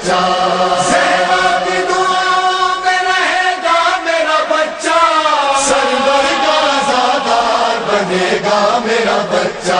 बच्चा, सेवा की दुआ में रहेगा मेरा बच्चा, सरवर का आज़ादार बनेगा मेरा बच्चा।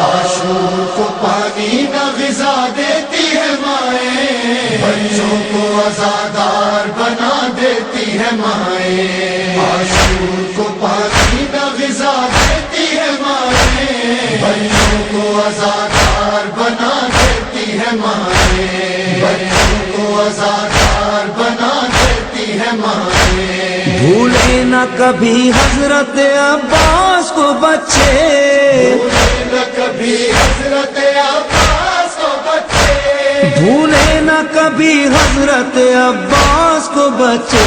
आशूर को पानी न ग़िज़ा देती है माएँ, बच्चों को आज़ादार बना देती है माएँ। आशूर को पानी न ग़िज़ा देती है माएँ, बच्चों को आज़ादार बना देती है माएँ, बच्चों को आज़ादार बना देती है माएँ। भूले न कभी हजरत अब्बास को बच्चे, भूले न कभी हजरत अब्बास को बच्चे, भूले न कभी हजरत अब्बास को बच्चे।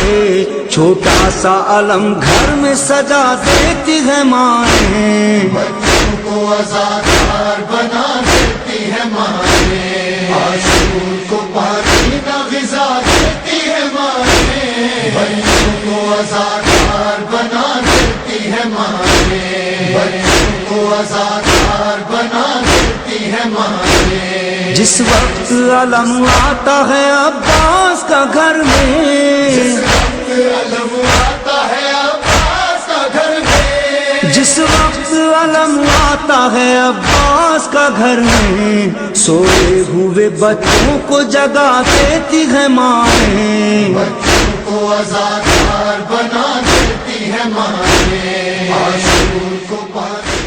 छोटा सा अलम घर में सजा देती है माएँ, बच्चों को आज़ादार बना देती है माएँ। आशूर को पानी न ग़िज़ा देती है माएँ, बच्चों को आज़ादार बना देती है माएँ, बच्चों को आज़ादार बना देती है माएँ। जिस वक्त अलम आता है अब्बास का घर जिस में, वक्त अलम आता है अब्बास का घर में, जिस वक्त अलम आता है अब्बास का घर में, सोए हुए बच्चों को जगा देती है माएँ, बच्चों को आज़ादार बना देती है माएँ। आशूर को पानी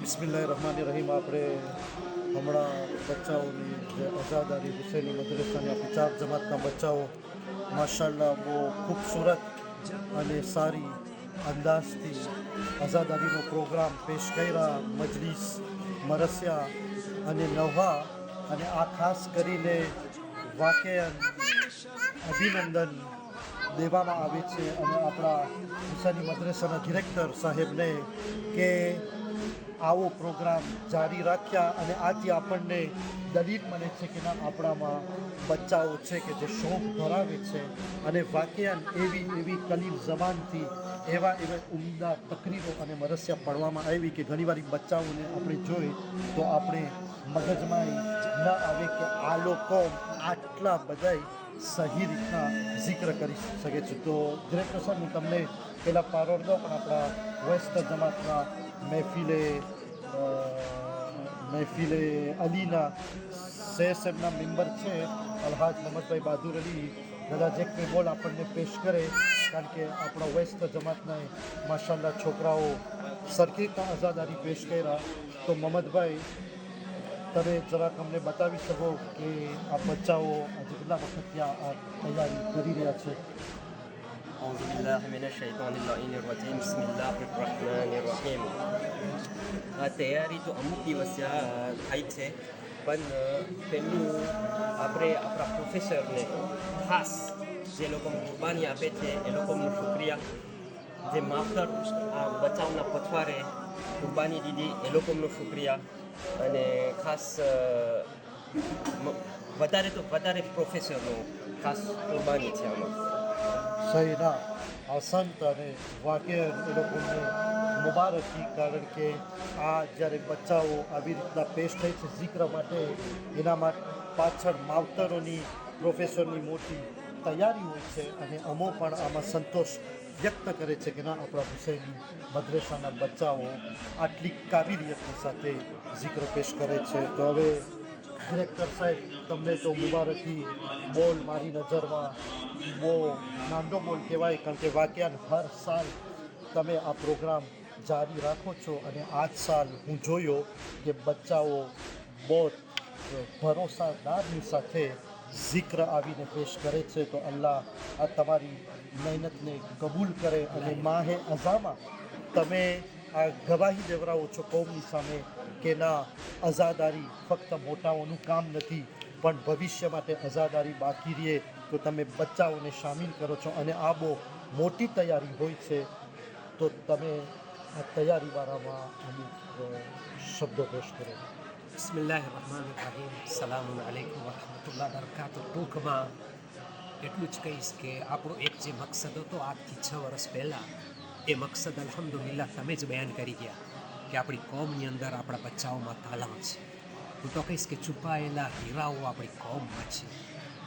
બિસ્મિલ્લાહિર્રહમાનિર્રહીમ। આપણે હમણાં બચ્ચાઓની જે આઝાદારી હુસૈની મદરસાની આપણી 4 જમાતના બચ્ચાઓ માશાલ્લાહ બહુ ખૂબસૂરત અને સારી અંદાજથી આઝાદારીનો પ્રોગ્રામ પેશ કર્યા, મજલિસ મરસ્યા અને નવહા અને આ ખાસ કરીને વાકેયન અભિનંદન દેવામાં આવે છે અને આપણા હુસૈની મદ્રેસાના ડિરેક્ટર સાહેબને કે આવો પ્રોગ્રામ જારી રાખ્યા અને આથી આપણને દલીલ મળે છે કે ના આપણામાં બચ્ચાઓ છે કે જે શોખ ધરાવે છે અને વાકેયન એવી કલીલ જબાનથી એવા ઉમદા તકરીરો અને મરસ્યા પડવામાં આવી કે ઘણીવાર બચ્ચાઓને આપણે જોઈ તો આપણે મગજમાં ન આવે કે આ લોકો આટલા બધાય સહી રીતના જિક્ર કરી શકે છે। તો ડિરેક્ટર સાહેબ હું તમને પહેલાં પારોર દઉં પણ આપણા વેસ્ટ જમાતના મહેફિલે અલીના સાહેબના મેમ્બર છે અલહાજ મોહમ્મદભાઈ બહાદુર અલી, કદાચ એક બે બોલ આપણને પેશ કરે કારણ કે આપણા વેસ્ટ જમાતના માશાલ્લાહ છોકરાઓ સરખી રીતના આઝાદારી પેશ કર્યા। તો મોહમ્મદભાઈ તમે જરાક અમને બતાવી શકો કે આ બચ્ચાઓ આજે કેટલા વખતથી આ તૈયારી કરી રહ્યા છે? أعوذ بالله من الشيطان اللعين الرجيم بسم الله الرحمن الرحيم। આ તૈયારી તો અમુક દિવસ થાય છે પણ પહેલું આપણે આપણા પ્રોફેસરને ખાસ જે લોકો કુરબાની આપે છે એ લોકોનો શુક્રિયા, જે માસ્ટર આ બચ્ચાઓના પછવારે કુરબાની દીધી એ લોકોનો શુક્રિયા અને ખાસ વધારે પ્રોફેસરનો ખાસ કુરબાની છે આમાં। સહીના આ સંત અને વાકેર એ લોકોને મુબારકી, કારણ કે આ જ્યારે બચ્ચાઓ આવી રીતના પેશ થઈ છે જિક્ર માટે એના પાછળ માવતરોની પ્રોફેસરની મોટી તૈયારી હોય છે અને અમો પણ આમાં સંતોષ વ્યક્ત કરે છે કે ના આપણા હુસૈની મદ્રેસાના બચ્ચાઓ આટલી કાબિલિયતની સાથે જિક્ર પેશ કરે છે। તો હવે ડિરેક્ટર સાહેબ તમને તો મુબારકી બોલ મારી નજરમાં બહુ નાનો બોલ કહેવાય, કારણ કે વાક્યાન હર સાલ તમે આ પ્રોગ્રામ જારી રાખો છો અને આજ સાલ હું જોયો કે બચ્ચાઓ બહુ ભરોસાદારની સાથે જિક્ર આવીને પેશ કરે છે। તો અલ્લાહ આ તમારી મહેનતને કબૂલ કરે અને માહે અઝામાં તમે આ ગવાહી દેવરાવો છો કૌમની સામે કે ના આઝાદારી ફક્ત મોટાઓનું કામ નથી પણ ભવિષ્ય માટે આઝાદારી બાકી રહે તો તમે બચ્ચાઓને સામેલ કરો છો અને આ બહુ મોટી તૈયારી હોય છે। તો તમે આ તૈયારી બારામાં અમુક શબ્દો પેશ કરો। બિસ્મિલ્લાહિર્રહમાનિર્રહીમ। સલામુ અલૈકુમ વરહમતુલ્લાહ બરકાતુહ। ટૂંકમાં એટલું જ કહીશ કે આપણો એક જે મકસદ હતો આજથી 6 વર્ષ પહેલાં એ મકસદ અલ્હમ્દુલિલ્લાહ તમે જ બયાન કરી ગયા કે આપણી કોમની અંદર આપણા બચ્ચાઓમાં તાલમ છે હું તો કહીશ કે છુપાયેલા હીરાઓ આપણી કોમમાં છે,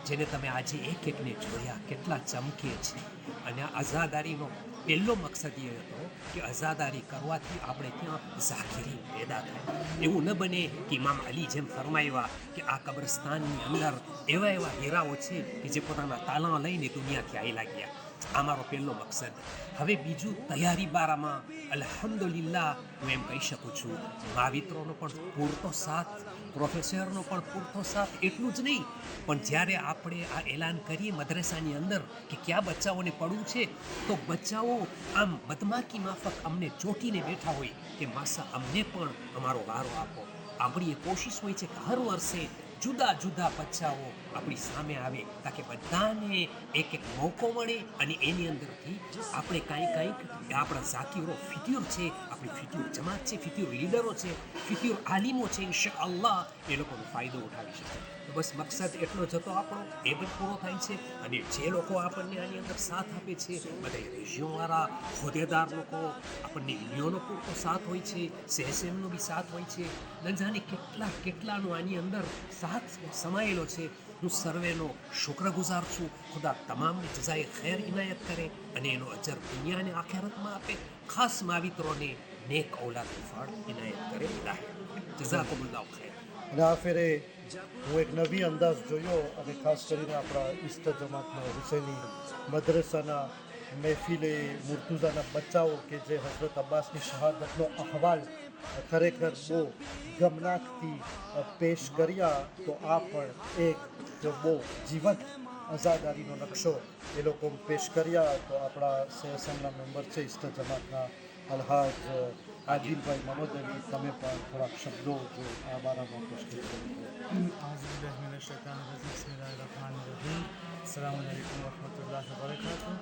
જેને તમે આજે એક એકને જોયા કેટલા ચમકે છે. અને આ આઝાદારીનો પહેલો મકસદ એ હતો કે આઝાદારી કરવાથી આપણે ત્યાં ઝાકીરી પેદા થાય. એવું ન બને કે ઇમામ અલી જેમ ફરમાવ્યા કે આ કબ્રસ્તાનની અંદર એવા એવા હીરાઓ છે કે જે પોતાના તાલા લઈને દુનિયાથી આયલા ગયા. આ મારો પહેલો મકસદ. હવે બીજું તૈયારી બારામાં અલ્હમ્દુલિલ્લાહ હું એમ કહી શકું છું, મહાવિત્રોનો પણ પૂરતો સાથ, પ્રોફેસરનો પણ પૂરતો સાથ. એટલું જ નહીં, પણ જ્યારે આપણે આ એલાન કરીએ મદ્રેસાની અંદર કે ક્યાં બચ્ચાઓને પડવું છે, તો બચ્ચાઓ આમ બદમાકી માફક અમને ચોંટીને બેઠા હોય કે માસા અમને પણ અમારો વારો આપો. આપણી એ કોશિશ હોય છે કે હર વર્ષે જુદા જુદા બચ્ચાઓ આપણી સામે આવે, તાકે બધાને એક એક મોકો મળે અને એની અંદરથી આપણે કાંઈક આપણા ઝાકીરો ફિત્યુર છે, આપણી ફિત્યુર જમાત છે, ફિત્યુર લીડરો છે, ફિત્યુર આલિમો છે, ઇન્શાઅલ્લાહ એ લોકોનો ફાયદો ઉઠાવી શકે. તો બસ મકસદ એટલો જ હતો આપણો, એ પણ પૂરો થાય છે. અને જે લોકો આપણને આની અંદર સાથ આપે છે, બધા રેશિયોવાળા હોદ્દેદાર લોકો, આપણને યુનિયનો પૂરતો સાથ હોય છે, CSMનો બી સાથ હોય છે, ન જાણે કેટલાનો આની અંદર સાથ સમાયેલો છે. હું સર્વેનો શુક્રગુજાર છું. ખુદા તમામને જઝાએ ખૈર ઇનાયત કરે અને એનો અજર દુનિયા અને આખિરતમાં આપે. ખાસ માવિત્રોને નેક ઔલાદનું ફળ ઇનાયત કરે. જઝાકુમુલ્લાહ ખૈર. અને આ ફેરે હું એક નવી અંદાજ જોયો, અને ખાસ કરીને આપણા ઈસ્ટ જમાતના હુસૈની મદ્રસાના મહેફિલે મુર્તુઝાના બચ્ચાઓ કે જે હઝરત અબ્બાસની શહાદતનો અહેવાલ ખરેખર બહુ ગમનાકથી પેશ કર્યા. તો આ પણ એક જો બહુ જીવંત આઝાદારીનો નકશો એ લોકો પેશ કર્યા. તો આપણા CSMના મેમ્બર છે ઈસ્ટ જમાતના અલહાજ આદિલભાઈ મહમદ અલી, તમે પણ થોડાક શબ્દો જો આ બારામાં પેશ કરી શકો. अस्सलाम वालेकुम रहमतुल्लाहि व बरकातुहू.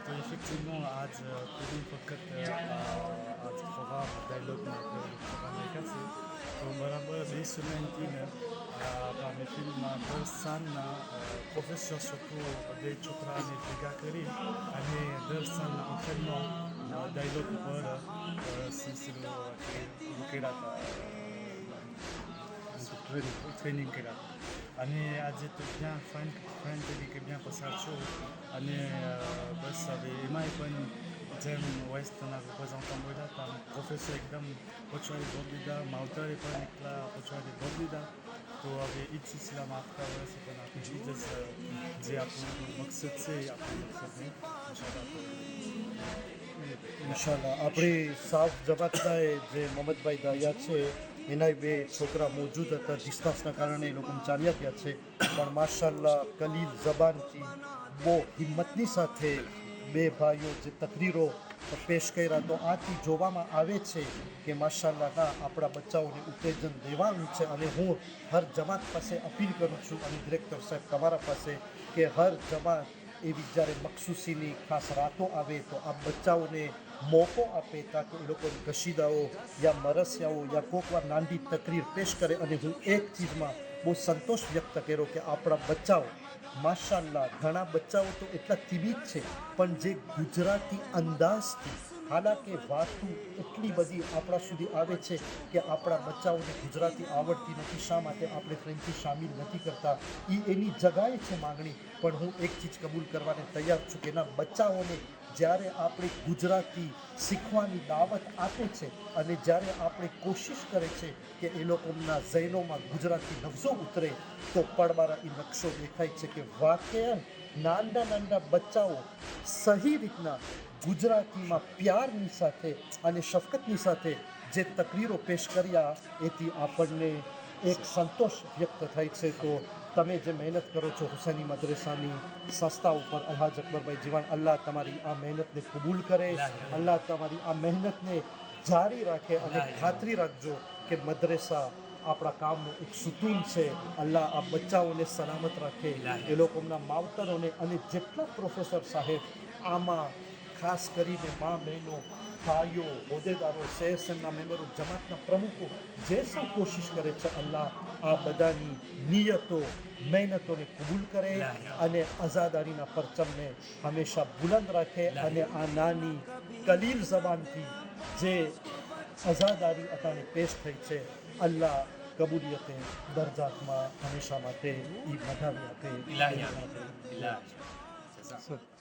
तो इफेक्टिवement आज पूरी वक्त आज खबर डायलॉग में कसे तो बराबर 2019 में ફિલ્મમાં દરસાનના પ્રોફેસર છોકરો બે છોકરાને ભેગા કરી અને દરસાનના આખરનો ડાયલોગ પર સિલસિલો કર્યા ટ્રેનિંગ કર્યા. અને આજે તો ત્યાં ફ્રેન્ડ તરીકે ત્યાં પસાર છું. અને બસ હવે એમાંય પણ જેમ વેસ્ટના રિપ્રેઝન્ટન્ટ બોલ્યા હતા, પ્રોફેસર એકદમ પછવાડી ભોગ દીધા, માવતરે પણ એકલા પછવાડી ભોગ દીધા. તો હવે એ જ સિલસિલામાં આવતા વર્ષે પણ આપણે જે આપણું મકસદ છે એ આપણું મકસદને ઇન્શાલ્લાહ આપણી સાફ જમાતના જે મોહમ્મદભાઈ દાયા છે, એના બે છોકરા મોજૂદ હતા, ડિસ્ટન્સના કારણે એ લોકો ચાલ્યા ગયા છે. પણ માશાલ્લાહ કલીલ જબાનથી બહુ હિંમતની સાથે બે ભાઈઓ જે તકરીરો પેશ કર્યા. તો આથી જોવામાં આવે છે કે માશાલ્લાહ ના આપણા બચ્ચાઓને ઉત્તેજન દેવાનું છે. અને હું હર જમાત પાસે અપીલ કરું છું, અને ડિરેક્ટર સાહેબ તમારા પાસે, કે હર જમાત એવી જ્યારે મખસૂસીની ખાસ રાતો આવે તો આ બચ્ચાઓને મોકો આપે, તાકે એ લોકોની કશીદાઓ યા મરસિયાઓ યા કોક વાર નાની તકરીર પેશ કરે. અને હું એક ચીજમાં બહુ સંતોષ વ્યક્ત કર્યો કે આપણા બચ્ચાઓ માશાલ્લાહ, ઘણા બચ્ચાઓ તો એટલા તિબીત છે, પણ જે ગુજરાતી અંદાજથી, હાલાકે વાતો એટલી બધી આપણા સુધી આવે છે કે આપણા બચ્ચાઓને ગુજરાતી આવડતી નથી, શા માટે આપણે ફ્રેન્ચી સામેલ નથી કરતા, એની જગાએ છે માગણી. પણ હું એક ચીજ કબૂલ કરવાને તૈયાર છું કે એના બચ્ચાઓને જ્યારે આપણે ગુજરાતી શીખવાની દાવત આપે છે, અને જ્યારે આપણે કોશિશ કરે છે કે એ લોકોના ઝૈનોમાં ગુજરાતી લફ્ઝો ઉતરે, તો પડબારા એ નકશો દેખાય છે કે વાકેન નાના બચ્ચાઓ સહી રીતના ગુજરાતીમાં પ્યારની સાથે અને શફકતની સાથે જે તકરીરો પેશ કર્યા, એથી આપણને એક સંતોષ વ્યક્ત થાય છે. તો તમે જે મહેનત કરો છો હુસૈની મદ્રેસાની સંસ્થા ઉપર, અલ્હાજ અકબરભાઈ જીવાણ, અલ્લાહ તમારી આ મહેનતને કબૂલ કરે, અલ્લાહ તમારી આ મહેનતને જારી રાખે. અને ખાતરી રાખજો કે મદ્રેસા આપણા કામનું એક સુતૂન છે. અલ્લાહ આ બચ્ચાઓને સલામત રાખે, એ લોકોના માવતરોને, અને જેટલા પ્રોફેસર સાહેબ આમાં ખાસ કરીને મા બહેનો, ભાઈઓ, હોદ્દેદારો, CSMના મેમ્બરો, જમાતના પ્રમુખો જે સૌ કોશિશ કરે છે, અલ્લાહ આ બધાની નિયતો, મહેનતોને કબૂલ કરે અને આઝાદારીના પરચમને હંમેશા બુલંદ રાખે. અને આ નાની કલીલ જબાનથી જે આઝાદારી અતાને પેશ થઈ છે, અલ્લાહ કબૂલિયતે દરજાતમાં હંમેશા માટે એ વધાવી આપે ઇલાહી આમીન. ઇલાહી. જઝાક.